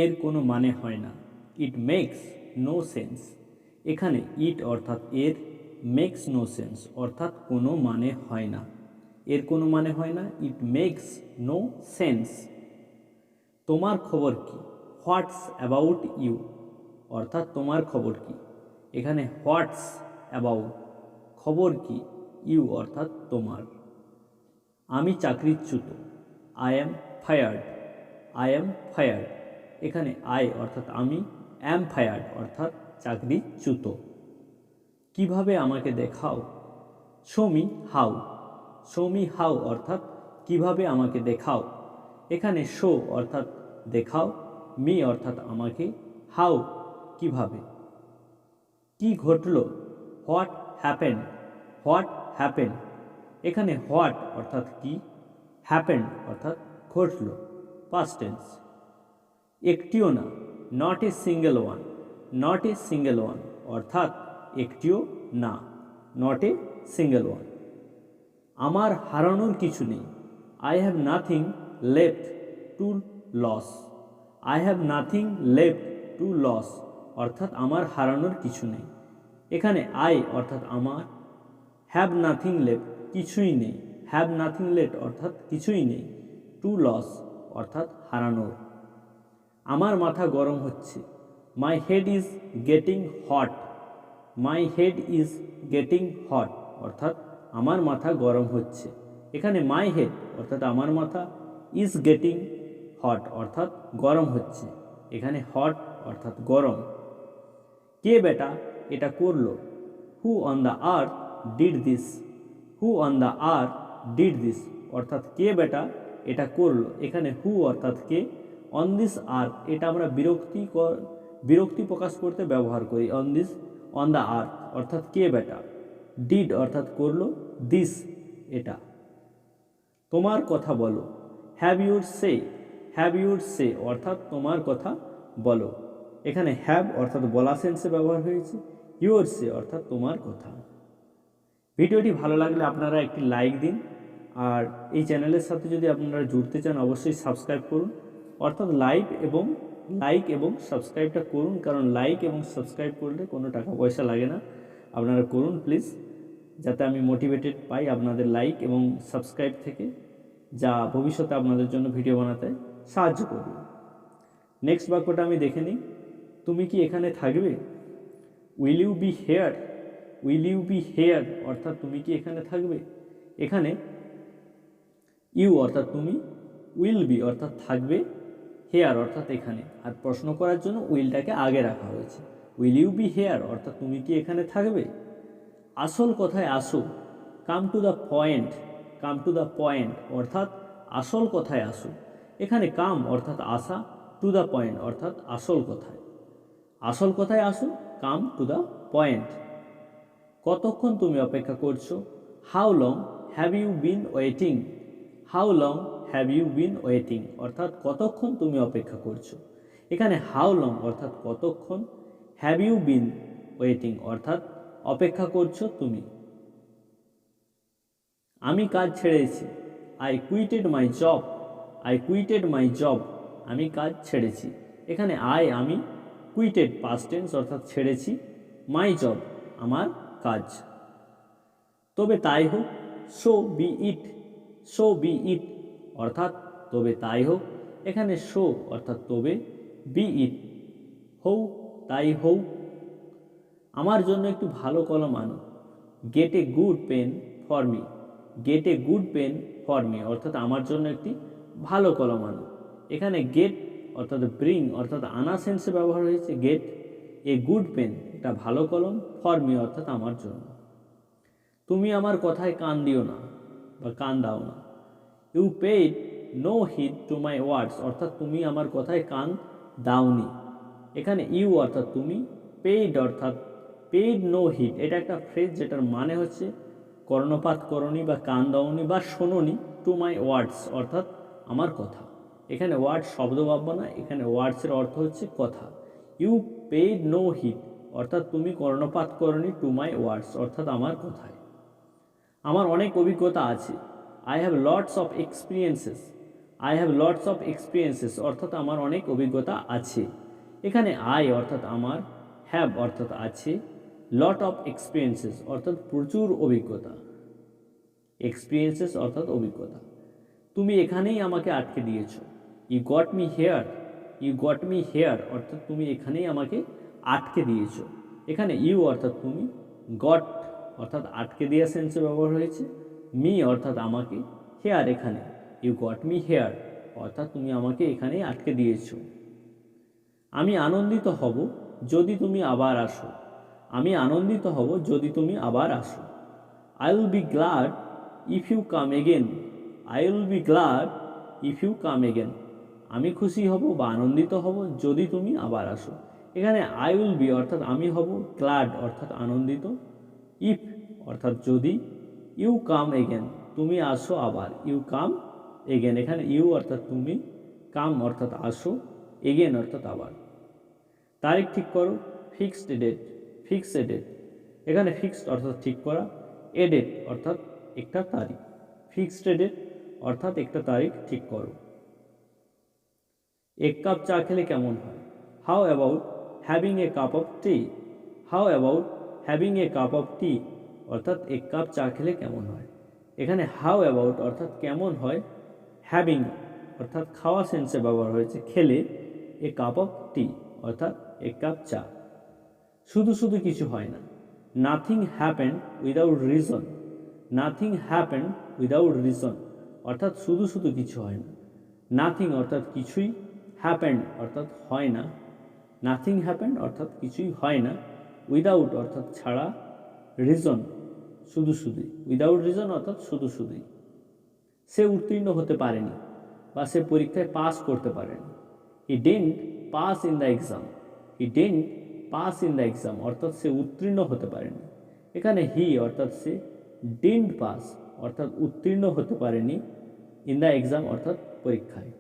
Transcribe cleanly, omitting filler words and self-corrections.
এর কোনো মানে হয় না। It makes no sense. এখানে ইট অর্থাৎ এর, মেক্স নো সেন্স অর্থাৎ কোনো মানে হয় না। এর কোনো মানে হয় না, ইট মেক্স নো সেন্স। তোমার খবর কি? হোয়াটস অ্যাবাউট ইউ অর্থাৎ তোমার খবর কি। এখানে হোয়াটস অ্যাবাউট, খবর কি, ইউ অর্থাৎ তোমার। আমি চাকরিচ্যুত, I am fired. I am fired, এখানে আই অর্থাৎ আমি, অ্যাম ফায়ার্ড অর্থাৎ চাকরিচ্যুত। কিভাবে আমাকে দেখাও? Show me how. Show me how অর্থাৎ কিভাবে আমাকে দেখাও। এখানে শো অর্থাৎ দেখাও, মি অর্থাৎ আমাকে, হাউ কিভাবে। কি ঘটল? What happened. হোয়াট হ্যাপেন্ড, এখানে হোয়াট অর্থাৎ কি, হ্যাপেন্ড অর্থাৎ ঘটল, পাস্ট টেন্স। একটিও না, not a single one. Not a single one অর্থাৎ একটিও না, নট এ সিঙ্গেল ওয়ান। আমার হারানোর কিছু নেই, I have nothing left to lose. I have nothing left to lose অর্থাৎ আমার হারানোর কিছু নেই। এখানে আই অর্থাৎ আমার, হ্যাভ নাথিং লেফট কিছুই নেই, হ্যাভ নাথিং লেফট অর্থাৎ কিছুই নেই, টু লস অর্থাৎ হারানোর। আমার মাথা গরম হচ্ছে, my head is getting hot. My head is getting hot অর্থাৎ আমার মাথা গরম হচ্ছে। এখানে মাই হেড অর্থাৎ আমার মাথা, ইজ গেটিং হট অর্থাৎ গরম হচ্ছে। এখানে হট অর্থাৎ গরম। কে বেটা এটা করলো? Who on the earth did this. Who on the earth did this অর্থাৎ কে বেটা এটা করলো। এখানে হু অর্থাৎ কে, অন দিস আর্থ এটা আমরা বিরক্তি প্রকাশ করতে ব্যবহার করি। অন দিস, অন দ্য আর্থ অর্থাৎ কে বেটা, ডিড অর্থাৎ করলো, দিস এটা। তোমার কথা বলো, have your say. Have your say অর্থাৎ তোমার কথা বলো। এখানে হ্যাভ অর্থাৎ বলা সেন্সে ব্যবহার হয়েছে, ইউর সে অর্থাৎ তোমার কথা। ভিডিওটি ভালো লাগলে আপনারা একটি লাইক দিন, আর এই চ্যানেলের সাথে যদি আপনারা জুড়তে চান অবশ্যই সাবস্ক্রাইব করুন। অর্থাৎ লাইক এবং সাবস্ক্রাইবটা করুন, কারণ লাইক এবং সাবস্ক্রাইব করলে কোনো টাকা পয়সা লাগে না। আপনারা করুন প্লিজ, যাতে আমি মোটিভেটেড পাই আপনাদের লাইক এবং সাবস্ক্রাইব থেকে, যা ভবিষ্যতে আপনাদের জন্য ভিডিও বানাতে সাহায্য করবে। নেক্সট বাক্যটা আমি দেখে নিই। তুমি কি এখানে থাকবে? Will you be here. Will you be here অর্থাৎ তুমি কি এখানে থাকবে। এখানে ইউ অর্থাৎ তুমি, উইল বি অর্থাৎ থাকবে, হেয়ার অর্থাৎ এখানে। আর প্রশ্ন করার জন্য উইলটাকে আগে রাখা হয়েছে। উইল ইউ বি হেয়ার অর্থাৎ তুমি কি এখানে থাকবে। আসল কথায় আসো, come to the point. Come to the point অর্থাৎ আসল কথায় আসো। এখানে কাম অর্থাৎ আসা, টু দ্য পয়েন্ট অর্থাৎ আসল কথায়। আসল কথায় আসো, কাম টু দ্য পয়েন্ট। কতক্ষণ তুমি অপেক্ষা করছো? How long have you been waiting. How long have you been waiting অর্থাৎ কতক্ষণ তুমি অপেক্ষা করছো। এখানে হাউ লং অর্থাৎ কতক্ষণ, হ্যাভ ইউ বিন ওয়েটিং অর্থাৎ অপেক্ষা করছো তুমি। আমি কাজ ছেড়েছি, I কুইটেড my job. I কুইটেড my job আমি কাজ ছেড়েছি। এখানে আমি, কুইটেড পাস্ট টেন্স অর্থাৎ ছেড়েছি, মাই জব আমার কাজ। তবে তাই হোক, সো বি ইট। সো বি ইট অর্থাৎ তবে তাই হোক। এখানে সো অর্থাৎ তবে, বি ইট হৌ তাই হৌ। আমার জন্য একটু ভালো কলম আনো, get a good pen for me. Get a good pen for me অর্থাৎ আমার জন্য একটি ভালো কলম আনো। এখানে গেট অর্থাৎ ব্রিং অর্থাৎ আনা সেন্সে ব্যবহার হয়েছে। গেট এ গুড পেন একটা ভালো কলম, ফর মি অর্থাৎ আমার জন্য। তুমি আমার কথায় কান দিও না বা কান দাও না। You paid no heed to my words অর্থাৎ তুমি আমার কথায় কান দাওনি। এখানে ইউ অর্থাৎ তুমি, পেইড অর্থাৎ পেইড নো হিড এটা একটা ফ্রেজ যেটার মানে হচ্ছে কর্ণপাত করনি বা কান দাওনি বা শোনোনি, টু মাই ওয়ার্ডস অর্থাৎ আমার কথা। এখানে ওয়ার্ড শব্দ ভাববো না, এখানে ওয়ার্ডসের অর্থ হচ্ছে কথা। ইউ পেইড নো হিড অর্থাৎ তুমি কর্ণপাত করনি, টু মাই ওয়ার্ডস অর্থাৎ আমার কথায়। আমার অনেক অভিজ্ঞতা আছে, I have lots of experiences. I have lots of experiences অর্থাৎ আমার অনেক অভিজ্ঞতা আছে। এখানে আই অর্থাৎ আমার, হ্যাভ অর্থাৎ আছে, লট অফ এক্সপিরিয়েন্সেস অর্থাৎ প্রচুর অভিজ্ঞতা, এক্সপিরিয়েন্সেস অর্থাৎ অভিজ্ঞতা। তুমি এখানেই আমাকে আটকে দিয়েছো। You got me here, you got me here অর্থাৎ তুমি এখানেই আমাকে আটকে দিয়েছো। এখানে ইউ অর্থাৎ তুমি, গট অর্থাৎ আটকে দেওয়া সেন্সে ব্যবহার হয়েছে, মি অর্থাৎ আমাকে, হেয়ার এখানে, ইউ গট মি হেয়ার অর্থাৎ তুমি আমাকে এখানেই আটকে দিয়েছো। আমি আনন্দিত হব যদি তুমি আবার আসো, আমি আনন্দিত হব যদি তুমি আবার আসো। I will be glad if you come again, I will be glad if you come again, আমি খুশি হব বা আনন্দিত হব যদি তুমি আবার আসো। এখানে আই উইল বি অর্থাৎ আমি হব, গ্ল্যাড অর্থাৎ আনন্দিত, ইফ অর্থাৎ যদি, ইউ কাম এগেন তুমি আসো আবার, ইউ কাম এগেন এখানে ইউ অর্থাৎ তুমি, কাম অর্থাৎ আসো, এগেন অর্থাৎ আবার। তারিখ ঠিক করো, ফিক্সড ডেট, ফিক্সড ডেট এখানে ফিক্সড অর্থাৎ ঠিক করা, এ ডেট অর্থাৎ একটা তারিখ, ফিক্সড ডেট অর্থাৎ একটা তারিখ ঠিক করো। এক কাপ চা খেলে কেমন হয়? How about having a cup of tea, how about having a cup of tea অর্থাৎ এক কাপ চা খেলে কেমন হয়। এখানে হাউ অ্যাবাউট অর্থাৎ কেমন হয়, হ্যাভিং অর্থাৎ খাওয়া সেন্সে ব্যবহার হয়েছে, খেলে, এ কাপ অফ টি অর্থাৎ এক কাপ চা। শুধু শুধু কিছু হয় না, nothing happen without reason, nothing happen without reason অর্থাৎ শুধু শুধু কিছু হয় না। নাথিং অর্থাৎ কিছুই, হ্যাপেন অর্থাৎ হয় না, নাথিং হ্যাপেন অর্থাৎ কিছুই হয় না, উইদাউট অর্থাৎ ছাড়া, রিজন শুধু শুধুই, উইদাউট রিজন অর্থাৎ শুধু শুধুই। সে উত্তীর্ণ হতে পারেনি বা সে পরীক্ষায় পাস করতে পারেনি। He didn't pass in the exam, he didn't pass in the exam অর্থাৎ সে উত্তীর্ণ হতে পারেনি। এখানে হি অর্থাৎ সে, ডিডন্ট পাস অর্থাৎ উত্তীর্ণ হতে পারেনি, ইন দ্য এক্সাম অর্থাৎ পরীক্ষায়।